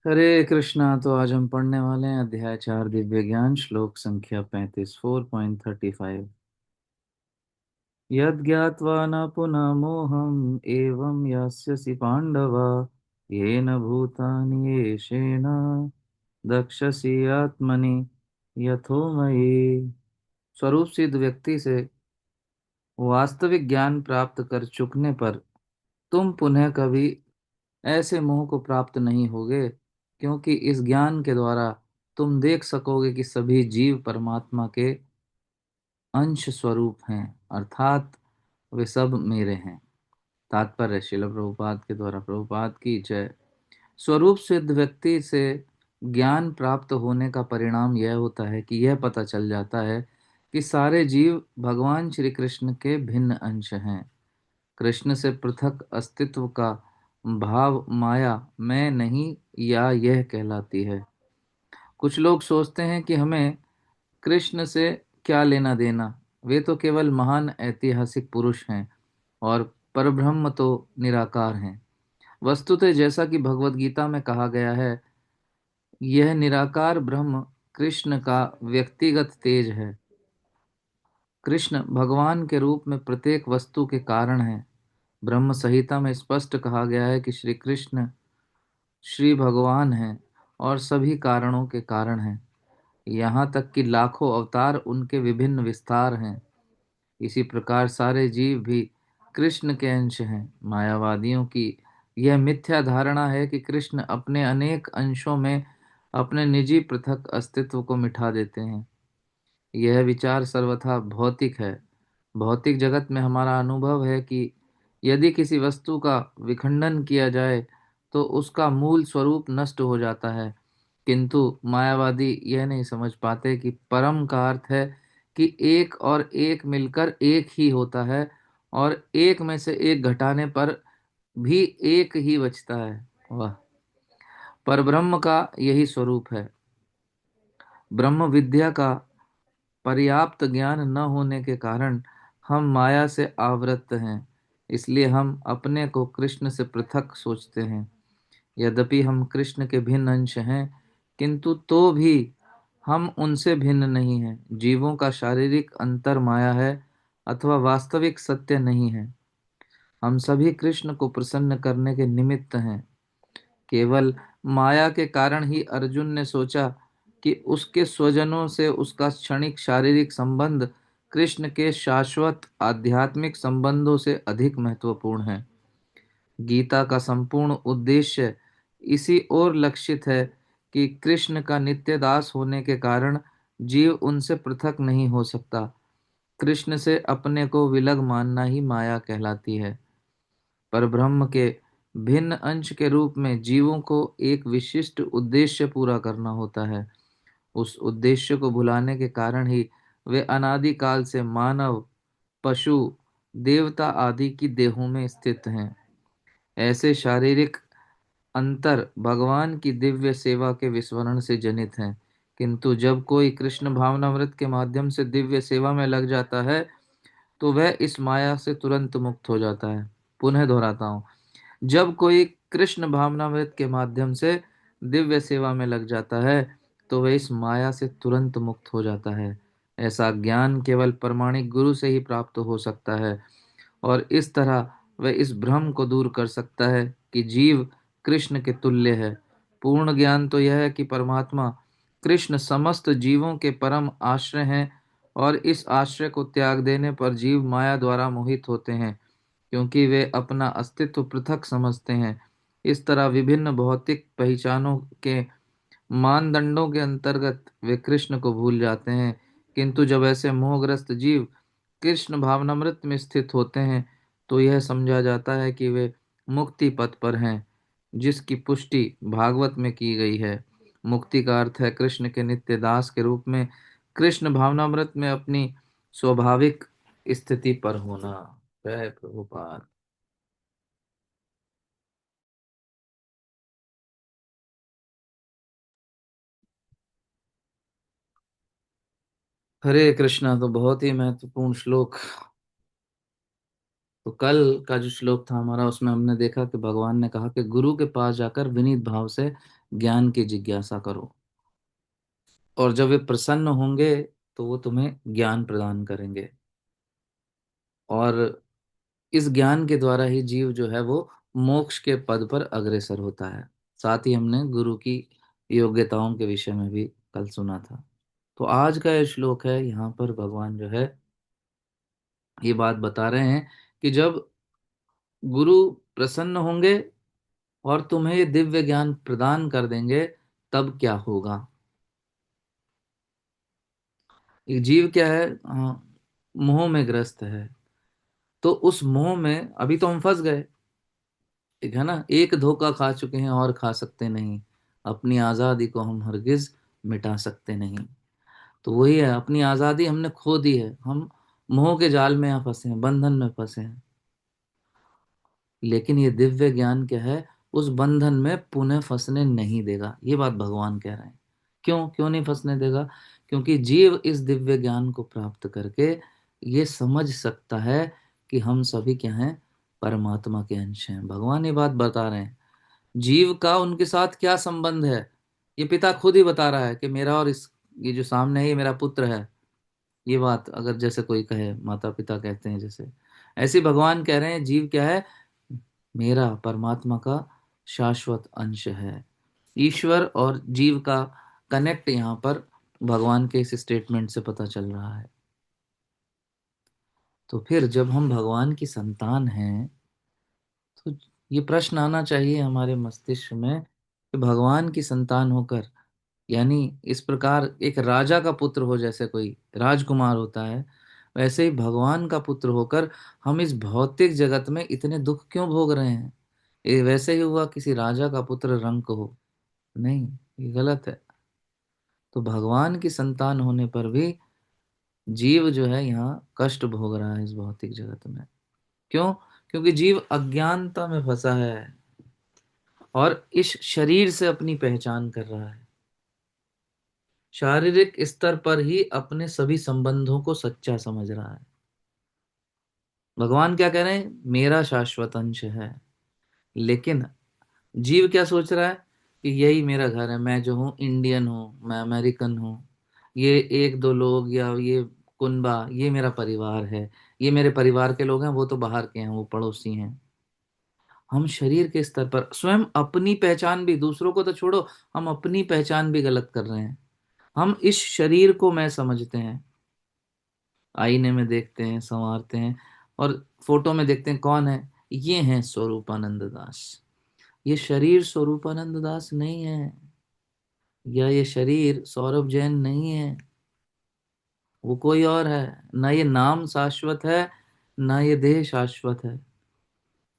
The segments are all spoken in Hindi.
हरे कृष्णा। तो आज हम पढ़ने वाले हैं अध्याय 4 दिव्य ज्ञान श्लोक संख्या 35 4.35। यद् ज्ञात्वा न पुनः मोहम् एवं यास्यसि पांडव येन भूतानि येषेण दक्षसि आत्मनि यथो मयि। स्वरूप सिद्ध व्यक्ति से वास्तविक ज्ञान प्राप्त कर चुकने पर तुम पुनः कभी ऐसे मोह को प्राप्त नहीं होगे, क्योंकि इस ज्ञान के द्वारा तुम देख सकोगे कि सभी जीव परमात्मा के अंश स्वरूप हैं, अर्थात वे सब मेरे हैं। तात्पर्य श्रील प्रभुपाद के द्वारा। प्रभुपाद की जय। स्वरूप सिद्ध व्यक्ति से ज्ञान प्राप्त होने का परिणाम यह होता है कि यह पता चल जाता है कि सारे जीव भगवान श्री कृष्ण के भिन्न अंश हैं। कृष्ण से पृथक अस्तित्व का भाव माया मैं नहीं या यह कहलाती है। कुछ लोग सोचते हैं कि हमें कृष्ण से क्या लेना देना, वे तो केवल महान ऐतिहासिक पुरुष हैं और परब्रह्म तो निराकार हैं। वस्तुतः जैसा कि भगवत गीता में कहा गया है, यह निराकार ब्रह्म कृष्ण का व्यक्तिगत तेज है। कृष्ण भगवान के रूप में प्रत्येक वस्तु के कारण है। ब्रह्म संहिता में स्पष्ट कहा गया है कि श्री कृष्ण श्री भगवान हैं और सभी कारणों के कारण हैं। यहाँ तक कि लाखों अवतार उनके विभिन्न विस्तार हैं। इसी प्रकार सारे जीव भी कृष्ण के अंश हैं। मायावादियों की यह मिथ्या धारणा है कि कृष्ण अपने अनेक अंशों में अपने निजी पृथक अस्तित्व को मिटा देते हैं। यह विचार सर्वथा भौतिक है। भौतिक जगत में हमारा अनुभव है कि यदि किसी वस्तु का विखंडन किया जाए तो उसका मूल स्वरूप नष्ट हो जाता है, किंतु मायावादी यह नहीं समझ पाते कि परम का अर्थ है कि एक और एक मिलकर एक ही होता है और एक में से एक घटाने पर भी एक ही बचता है। वह परब्रह्म का यही स्वरूप है। ब्रह्म विद्या का पर्याप्त ज्ञान न होने के कारण हम माया से आवृत हैं, इसलिए हम अपने को कृष्ण से पृथक सोचते हैं। यद्यपि हम कृष्ण के भिन्न अंश हैं, किंतु तो भी हम उनसे भिन्न नहीं हैं। जीवों का शारीरिक अंतर माया है अथवा वास्तविक सत्य नहीं है। हम सभी कृष्ण को प्रसन्न करने के निमित्त हैं। केवल माया के कारण ही अर्जुन ने सोचा कि उसके स्वजनों से उसका क्षणिक शारीरिक संबंध कृष्ण के शाश्वत आध्यात्मिक संबंधों से अधिक महत्वपूर्ण है। गीता का संपूर्ण उद्देश्य इसी ओर लक्षित है कि कृष्ण का नित्य दास होने के कारण जीव उनसे पृथक नहीं हो सकता। कृष्ण से अपने को विलग मानना ही माया कहलाती है। पर ब्रह्म के भिन्न अंश के रूप में जीवों को एक विशिष्ट उद्देश्य पूरा करना होता है। उस उद्देश्य को भुलाने के कारण ही वे अनादिकाल से मानव, पशु, देवता आदि की देहों में स्थित हैं। ऐसे शारीरिक अंतर भगवान की दिव्य सेवा के विस्मरण से जनित हैं, किंतु जब कोई कृष्ण भावनामृत के माध्यम से दिव्य सेवा में लग जाता है तो वह इस माया से तुरंत मुक्त हो जाता है। पुनः दोहराता हूँ, जब कोई कृष्ण भावनामृत के माध्यम से दिव्य सेवा में लग जाता है तो वह इस माया से तुरंत मुक्त हो जाता है। ऐसा ज्ञान केवल प्रमाणिक गुरु से ही प्राप्त हो सकता है और इस तरह वह इस भ्रम को दूर कर सकता है कि जीव कृष्ण के तुल्य है। पूर्ण ज्ञान तो यह है कि परमात्मा कृष्ण समस्त जीवों के परम आश्रय हैं और इस आश्रय को त्याग देने पर जीव माया द्वारा मोहित होते हैं, क्योंकि वे अपना अस्तित्व पृथक समझते हैं। इस तरह विभिन्न भौतिक पहचानों के मानदंडों के अंतर्गत वे कृष्ण को भूल जाते हैं। किंतु जब ऐसे मोहग्रस्त जीव कृष्ण भावनामृत में स्थित होते हैं तो यह समझा जाता है कि वे मुक्ति पथ पर हैं, जिसकी पुष्टि भागवत में की गई है। मुक्ति का अर्थ है कृष्ण के नित्य दास के रूप में कृष्ण भावनामृत में अपनी स्वाभाविक स्थिति पर होना। जय प्रभुपाद। हरे कृष्णा। तो बहुत ही महत्वपूर्ण श्लोक। तो कल का जो श्लोक था हमारा, उसमें हमने देखा कि भगवान ने कहा कि गुरु के पास जाकर विनीत भाव से ज्ञान की जिज्ञासा करो, और जब वे प्रसन्न होंगे तो वो तुम्हें ज्ञान प्रदान करेंगे। और इस ज्ञान के द्वारा ही जीव जो है वो मोक्ष के पद पर अग्रसर होता है। साथ ही हमने गुरु की योग्यताओं के विषय में भी कल सुना था। तो आज का ये श्लोक है, यहाँ पर भगवान जो है ये बात बता रहे हैं कि जब गुरु प्रसन्न होंगे और तुम्हें ये दिव्य ज्ञान प्रदान कर देंगे, तब क्या होगा। ये जीव क्या है, मोह में ग्रस्त है। तो उस मोह में अभी तो हम फंस गए, ठीक है ना। एक धोखा खा चुके हैं और खा सकते नहीं, अपनी आजादी को हम हरगिज मिटा सकते नहीं। तो वही है, अपनी आजादी हमने खो दी है, हम मोह के जाल में यहाँ फंसे हैं, बंधन में फंसे हैं। लेकिन ये दिव्य ज्ञान क्या है, उस बंधन में पुनः फंसने नहीं देगा। ये बात भगवान कह रहे हैं। क्यों क्यों नहीं फंसने देगा? क्योंकि जीव इस दिव्य ज्ञान को प्राप्त करके ये समझ सकता है कि हम सभी क्या हैं, परमात्मा के अंश हैं। भगवान ये बात बता रहे हैं। जीव का उनके साथ क्या संबंध है, ये पिता खुद ही बता रहा है कि मेरा और इस, ये जो सामने है ये मेरा पुत्र है। ये बात अगर जैसे कोई कहे, माता पिता कहते हैं जैसे, ऐसे ही भगवान कह रहे हैं जीव क्या है, मेरा परमात्मा का शाश्वत अंश है। ईश्वर और जीव का कनेक्ट यहाँ पर भगवान के इस स्टेटमेंट से पता चल रहा है। तो फिर जब हम भगवान की संतान हैं, तो ये प्रश्न आना चाहिए हमारे मस्तिष्क में कि भगवान की संतान होकर, यानी इस प्रकार एक राजा का पुत्र हो, जैसे कोई राजकुमार होता है, वैसे ही भगवान का पुत्र होकर हम इस भौतिक जगत में इतने दुख क्यों भोग रहे हैं। ये वैसे ही हुआ किसी राजा का पुत्र रंक हो, नहीं, ये गलत है। तो भगवान की संतान होने पर भी जीव जो है यहाँ कष्ट भोग रहा है इस भौतिक जगत में। क्यों? क्योंकि जीव अज्ञानता में फंसा है और इस शरीर से अपनी पहचान कर रहा है। शारीरिक स्तर पर ही अपने सभी संबंधों को सच्चा समझ रहा है। भगवान क्या कह रहे हैं, मेरा शाश्वत अंश है। लेकिन जीव क्या सोच रहा है कि यही मेरा घर है, मैं जो हूँ इंडियन हूँ, मैं अमेरिकन हूँ, ये एक दो लोग या ये कुनबा ये मेरा परिवार है, ये मेरे परिवार के लोग हैं, वो तो बाहर के हैं, वो पड़ोसी हैं। हम शरीर के स्तर पर स्वयं अपनी पहचान भी, दूसरों को तो छोड़ो, हम अपनी पहचान भी गलत कर रहे हैं। हम इस शरीर को मैं समझते हैं, आईने में देखते हैं, संवारते हैं, और फोटो में देखते हैं कौन है, ये हैं स्वरूपानंद दास। ये शरीर स्वरूपानंद दास नहीं है, या ये शरीर सौरभ जैन नहीं है, वो कोई और है। ना ये नाम शाश्वत है, ना ये देह शाश्वत है,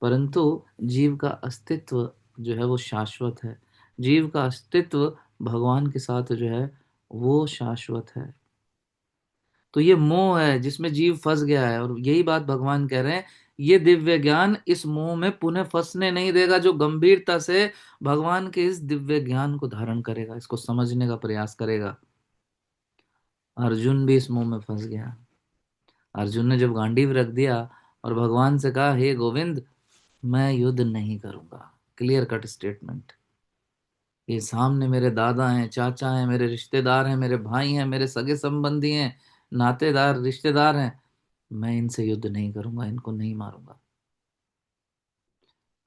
परंतु जीव का अस्तित्व जो है वो शाश्वत है। जीव का अस्तित्व भगवान के साथ जो है वो शाश्वत है। तो ये मोह है जिसमें जीव फंस गया है, और यही बात भगवान कह रहे हैं, ये दिव्य ज्ञान इस मोह में पुनः फंसने नहीं देगा। जो गंभीरता से भगवान के इस दिव्य ज्ञान को धारण करेगा, इसको समझने का प्रयास करेगा। अर्जुन भी इस मोह में फंस गया। अर्जुन ने जब गांडीव रख दिया और भगवान से कहा, हे गोविंद, मैं युद्ध नहीं करूंगा, क्लियर कट स्टेटमेंट, ये सामने मेरे दादा हैं, चाचा हैं, मेरे रिश्तेदार हैं, मेरे भाई हैं, मेरे सगे संबंधी हैं, नातेदार रिश्तेदार हैं, मैं इनसे युद्ध नहीं करूंगा, इनको नहीं मारूंगा।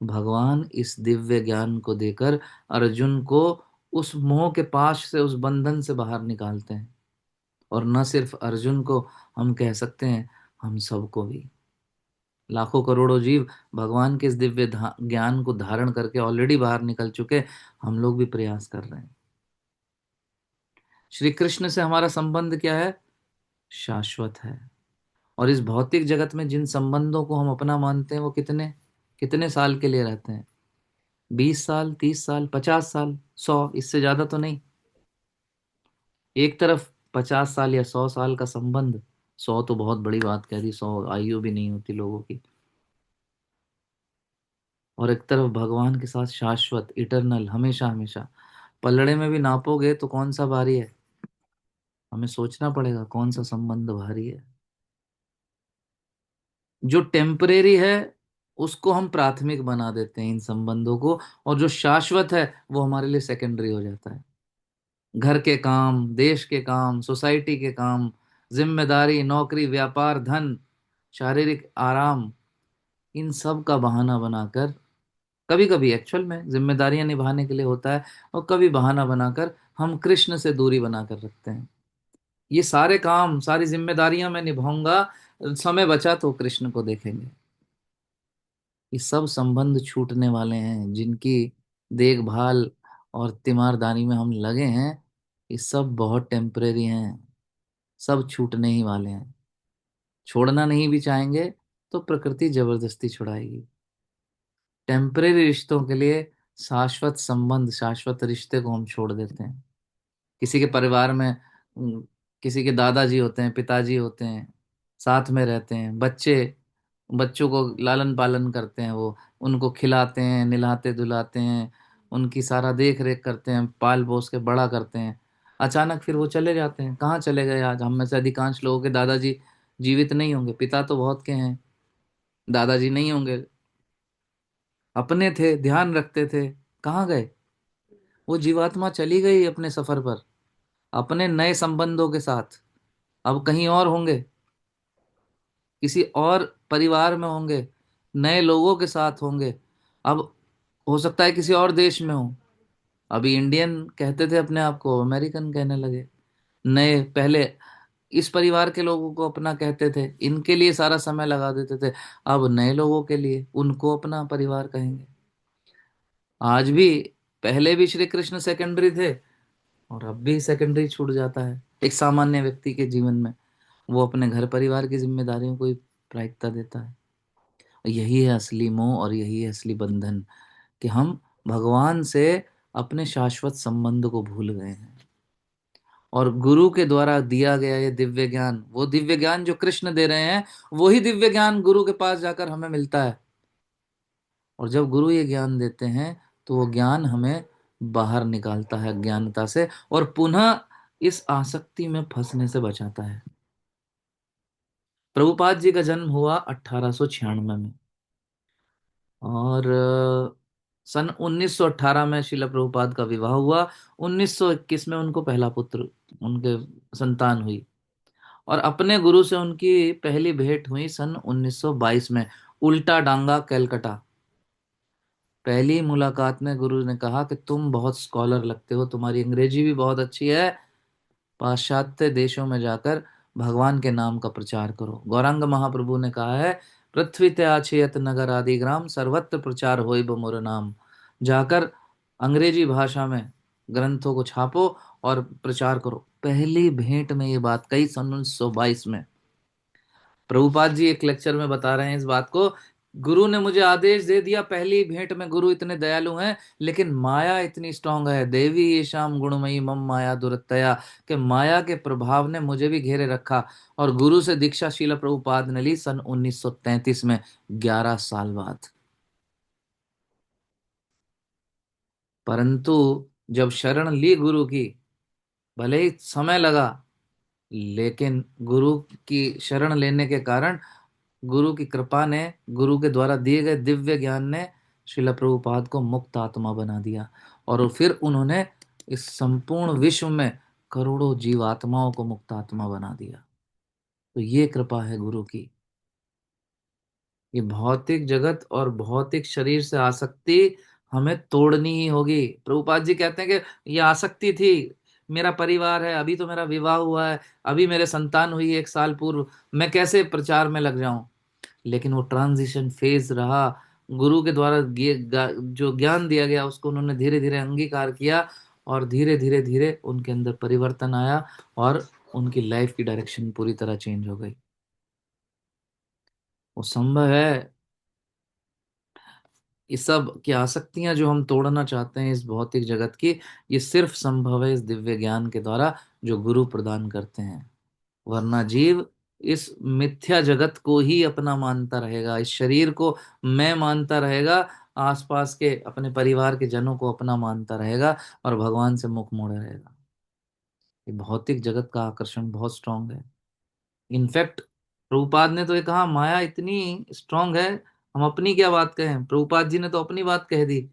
भगवान इस दिव्य ज्ञान को देकर अर्जुन को उस मोह के पाश से, उस बंधन से बाहर निकालते हैं। और न सिर्फ अर्जुन को, हम कह सकते हैं हम सबको भी, लाखों करोड़ों जीव भगवान के इस दिव्य ज्ञान को धारण करके ऑलरेडी बाहर निकल चुके, हम लोग भी प्रयास कर रहे हैं। श्री कृष्ण से हमारा संबंध क्या है, शाश्वत है। और इस भौतिक जगत में जिन संबंधों को हम अपना मानते हैं वो कितने कितने साल के लिए रहते हैं, 20 साल, 30 साल, 50 साल, 100, इससे ज्यादा तो नहीं। एक तरफ 50 साल या 100 साल का संबंध, 100 तो बहुत बड़ी बात कह दी, 100 आयु भी नहीं होती लोगों की। और एक तरफ भगवान के साथ शाश्वत, इटरनल, हमेशा हमेशा। पलड़े में भी नापोगे तो कौन सा भारी है, हमें सोचना पड़ेगा कौन सा संबंध भारी है। जो टेम्परेरी है उसको हम प्राथमिक बना देते हैं इन संबंधों को, और जो शाश्वत है वो हमारे लिए सेकेंडरी हो जाता है। घर के काम, देश के काम, सोसाइटी के काम, जिम्मेदारी, नौकरी, व्यापार, धन, शारीरिक आराम, इन सब का बहाना बनाकर, कभी कभी एक्चुअल में जिम्मेदारियां निभाने के लिए होता है, और कभी बहाना बनाकर हम कृष्ण से दूरी बनाकर रखते हैं। ये सारे काम, सारी जिम्मेदारियां मैं निभाऊंगा, समय बचा तो कृष्ण को देखेंगे। ये सब संबंध छूटने वाले हैं, जिनकी देखभाल और तीमारदारी में हम लगे हैं। ये सब बहुत टेम्परेरी हैं, सब छूटने ही वाले हैं। छोड़ना नहीं भी चाहेंगे तो प्रकृति जबरदस्ती छुड़ाएगी। टेम्परेरी रिश्तों के लिए शाश्वत संबंध, शाश्वत रिश्ते को हम छोड़ देते हैं। किसी के परिवार में किसी के दादाजी होते हैं, पिताजी होते हैं, साथ में रहते हैं, बच्चे, बच्चों को लालन पालन करते हैं, वो उनको खिलाते हैं, निलाते धुलाते हैं, उनकी सारा देख रेख करते हैं, पाल पोस के बड़ा करते हैं। अचानक फिर वो चले जाते हैं। कहाँ चले गए? आज हम में से अधिकांश लोगों के दादाजी जीवित नहीं होंगे, पिता तो बहुत के हैं, दादाजी नहीं होंगे। अपने थे, ध्यान रखते थे, कहाँ गए? वो जीवात्मा चली गई अपने सफर पर, अपने नए संबंधों के साथ। अब कहीं और होंगे, किसी और परिवार में होंगे, नए लोगों के साथ होंगे। अब हो सकता है किसी और देश में हो। अभी इंडियन कहते थे अपने आप को, अमेरिकन कहने लगे। नए, पहले इस परिवार के लोगों को अपना कहते थे, इनके लिए सारा समय लगा देते थे। अब नए लोगों के लिए उनको अपना परिवार कहेंगे। आज भी, पहले भी श्री कृष्ण सेकेंडरी थे, और अब भी सेकेंडरी छूट जाता है एक सामान्य व्यक्ति के जीवन में। वो अपने घर परिवार की जिम्मेदारियों को ही प्राथमिकता देता है। यही है असली मोह, और यही है असली बंधन, कि हम भगवान से अपने शाश्वत संबंध को भूल गए हैं। और गुरु के द्वारा दिया गया ये दिव्य ज्ञान, वो दिव्य ज्ञान जो कृष्ण दे रहे हैं, वही दिव्य ज्ञान गुरु के पास जाकर हमें मिलता है। और जब गुरु ये ज्ञान देते हैं, तो वो ज्ञान हमें बाहर निकालता है अज्ञानता से, और पुनः इस आसक्ति में फंसने से बचाता है। प्रभुपाद जी का जन्म हुआ 1896 में, और सन 1918 में शिला प्रभुपाद का विवाह हुआ। 1921 में उनको पहला पुत्र, उनके संतान हुई। और अपने गुरु से उनकी पहली भेंट हुई सन 1922 में, उल्टा डांगा कलकत्ता। पहली मुलाकात में गुरु ने कहा कि तुम बहुत स्कॉलर लगते हो, तुम्हारी अंग्रेजी भी बहुत अच्छी है, पाश्चात्य देशों में जाकर भगवान के नाम का प्रचार करो। गौरांग महाप्रभु ने कहा है, पृथ्वी ते आछेयत नगर आदि ग्राम, सर्वत्र प्रचार होय मोर नाम। जाकर अंग्रेजी भाषा में ग्रंथों को छापो और प्रचार करो। पहली भेंट में ये बात कही सन 1922 में। प्रभुपाद जी एक लेक्चर में बता रहे हैं इस बात को। गुरु ने मुझे आदेश दे दिया, पहली भेंट में गुरु इतने दयालु हैं, लेकिन माया इतनी स्ट्रांग है, देवी ये शाम गुणमयी मम माया दुरतया, कि माया के प्रभाव ने मुझे भी घेरे रखा। और गुरु से दीक्षा शीला प्रभुपाद ने ली सन 1933 में, 11 साल बाद। परंतु जब शरण ली गुरु की, भले ही समय लगा, लेकिन गुरु की शरण लेने के कारण, गुरु की कृपा ने, गुरु के द्वारा दिए गए दिव्य ज्ञान ने श्रील प्रभुपाद को मुक्त आत्मा बना दिया। और फिर उन्होंने इस संपूर्ण विश्व में करोड़ों जीवात्माओं को मुक्त आत्मा बना दिया। तो ये कृपा है गुरु की। ये भौतिक जगत और भौतिक शरीर से आसक्ति हमें तोड़नी ही होगी। प्रभुपाद जी कहते हैं कि ये आसक्ति थी, मेरा परिवार है, अभी तो मेरा विवाह हुआ है, अभी मेरे संतान हुई 1 साल पूर्व, मैं कैसे प्रचार में लग जाऊं। लेकिन वो ट्रांजिशन फेज रहा। गुरु के द्वारा जो ज्ञान दिया गया, उसको उन्होंने धीरे धीरे अंगीकार किया, और धीरे धीरे धीरे उनके अंदर परिवर्तन आया, और उनकी लाइफ की डायरेक्शन पूरी तरह चेंज हो गई। वो संभव है। ये सब की आसक्तियां जो हम तोड़ना चाहते हैं इस भौतिक जगत की, ये सिर्फ संभव है इस दिव्य ज्ञान के द्वारा जो गुरु प्रदान करते हैं। वरना जीव इस मिथ्या जगत को ही अपना मानता रहेगा, इस शरीर को मैं मानता रहेगा, आसपास के अपने परिवार के जनों को अपना मानता रहेगा, और भगवान से मुख मोड़े रहेगा। ये भौतिक जगत का आकर्षण बहुत स्ट्रांग है। इनफैक्ट प्रभुपाद ने तो ये कहा, माया इतनी स्ट्रांग है, हम अपनी क्या बात कहें, प्रभुपाद जी ने तो अपनी बात कह दी।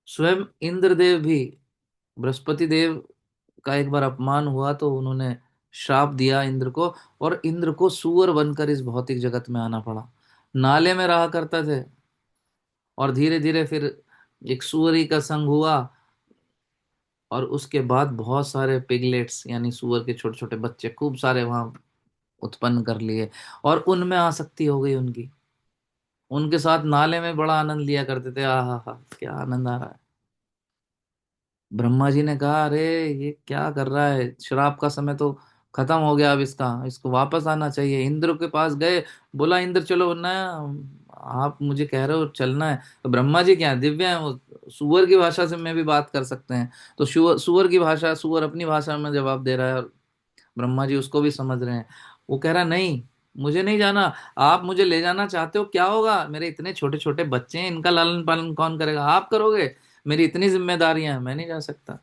स्वयं इंद्रदेव भी, बृहस्पति देव का एक बार अपमान हुआ तो उन्होंने श्राप दिया इंद्र को, और इंद्र को सूअर बनकर इस भौतिक जगत में आना पड़ा। नाले में रहा करते थे, और धीरे धीरे फिर एक सुअरी का संग हुआ, और उसके बाद बहुत सारे पिगलेट्स यानी सुअर के छोटे छोटे बच्चे खूब सारे वहां उत्पन्न कर लिए, और उनमें आसक्ति हो गई उनकी। उनके साथ नाले में बड़ा आनंद लिया करते थे। आहा हा, क्या आनंद आ रहा है। ब्रह्मा जी ने कहा, अरे ये क्या कर रहा है, शराब का समय तो खत्म हो गया, अब इसका इसको वापस आना चाहिए। इंद्र के पास गए, बोला इंद्र चलो ना, आप मुझे कह रहे हो चलना है। तो ब्रह्मा जी क्या है, दिव्य हैं वो, सुअर की भाषा से में भी बात कर सकते हैं। तो सुअर सुअर की भाषा, सुअर अपनी भाषा में जवाब दे रहा है, और ब्रह्मा जी उसको भी समझ रहे हैं। वो कह रहा नहीं, मुझे नहीं जाना। आप मुझे ले जाना चाहते हो, क्या होगा, मेरे इतने छोटे छोटे बच्चे हैं, इनका लालन पालन कौन करेगा, आप करोगे, मेरी इतनी जिम्मेदारियां हैं, मैं नहीं जा सकता।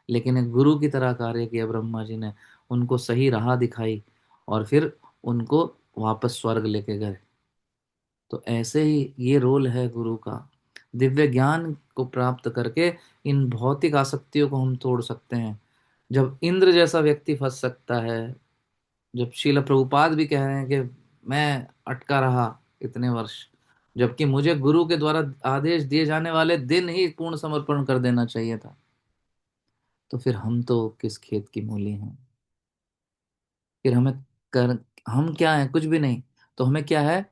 लेकिन एक गुरु की तरह कार्य किया ब्रह्मा जी ने, उनको सही राह दिखाई, और फिर उनको वापस स्वर्ग लेके गए। तो ऐसे ही ये रोल है गुरु का। दिव्य ज्ञान को प्राप्त करके इन भौतिक आसक्तियों को हम तोड़ सकते हैं। जब इंद्र जैसा व्यक्ति फंस सकता है, जब शिल प्रभुपाद भी कह रहे हैं कि मैं अटका रहा इतने वर्ष, जबकि मुझे गुरु के द्वारा आदेश दिए जाने वाले दिन ही पूर्ण समर्पण कर देना चाहिए था, तो फिर हम तो किस खेत की मूली हैं। फिर हमें कर हम क्या हैं, कुछ भी नहीं। तो हमें क्या है,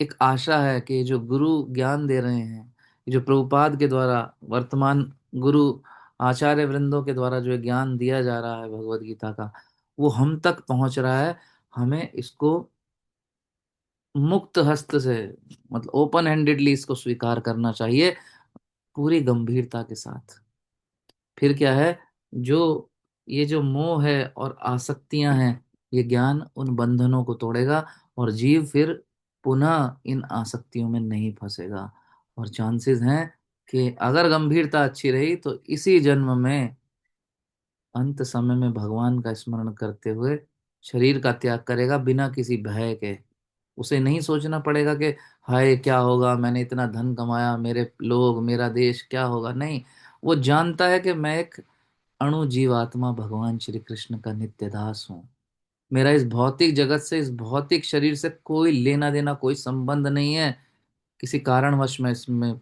एक आशा है कि जो गुरु ज्ञान दे रहे हैं, जो प्रभुपाद के द्वारा, वर्तमान गुरु आचार्य वृंदों के द्वारा जो ज्ञान दिया जा रहा है भगवत गीता का, वो हम तक पहुंच रहा है। हमें इसको मुक्त हस्त से, मतलब ओपन हैंडेडली इसको स्वीकार करना चाहिए, पूरी गंभीरता के साथ। फिर क्या है, जो ये जो मोह है और आसक्तियां हैं, ये ज्ञान उन बंधनों को तोड़ेगा, और जीव फिर पुनः इन आसक्तियों में नहीं फंसेगा। और चांसेस हैं कि अगर गंभीरता अच्छी रही तो इसी जन्म में, अंत समय में भगवान का स्मरण करते हुए शरीर का त्याग करेगा, बिना किसी भय के। उसे नहीं सोचना पड़ेगा कि हाय क्या होगा, मैंने इतना धन कमाया, मेरे लोग, मेरा देश क्या होगा, नहीं। वो जानता है कि मैं एक अणु जीवात्मा भगवान श्री कृष्ण का नित्य दास हूँ। मेरा इस भौतिक जगत से, इस भौतिक शरीर से कोई लेना देना, कोई संबंध नहीं है। किसी कारणवश मैं इसमें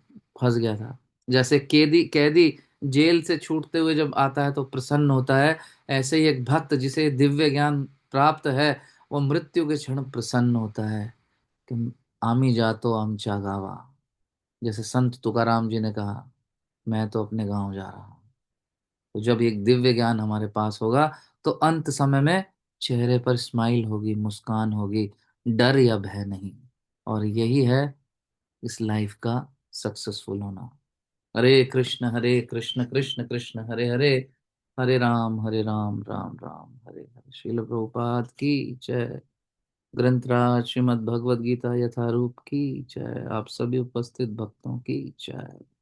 फंस गया था। जैसे कैदी कैदी जेल से छूटते हुए जब आता है तो प्रसन्न होता है, ऐसे ही एक भक्त जिसे दिव्य ज्ञान प्राप्त है, वो मृत्यु के क्षण प्रसन्न होता है कि आमी जातो आमचा गावा। जैसे संत तुकाराम जी ने कहा, मैं तो अपने गांव जा रहा हूँ। तो जब एक दिव्य ज्ञान हमारे पास होगा, तो अंत समय में चेहरे पर स्माइल होगी, मुस्कान होगी, डर या भय नहीं। और यही है इस लाइफ का सक्सेसफुल होना। हरे कृष्ण कृष्ण कृष्ण हरे हरे, हरे राम राम राम हरे हरे। श्रील प्रभुपाद की जय। ग्रंथराज श्रीमद् भगवद गीता यथारूप की जय। आप सभी उपस्थित भक्तों की जय।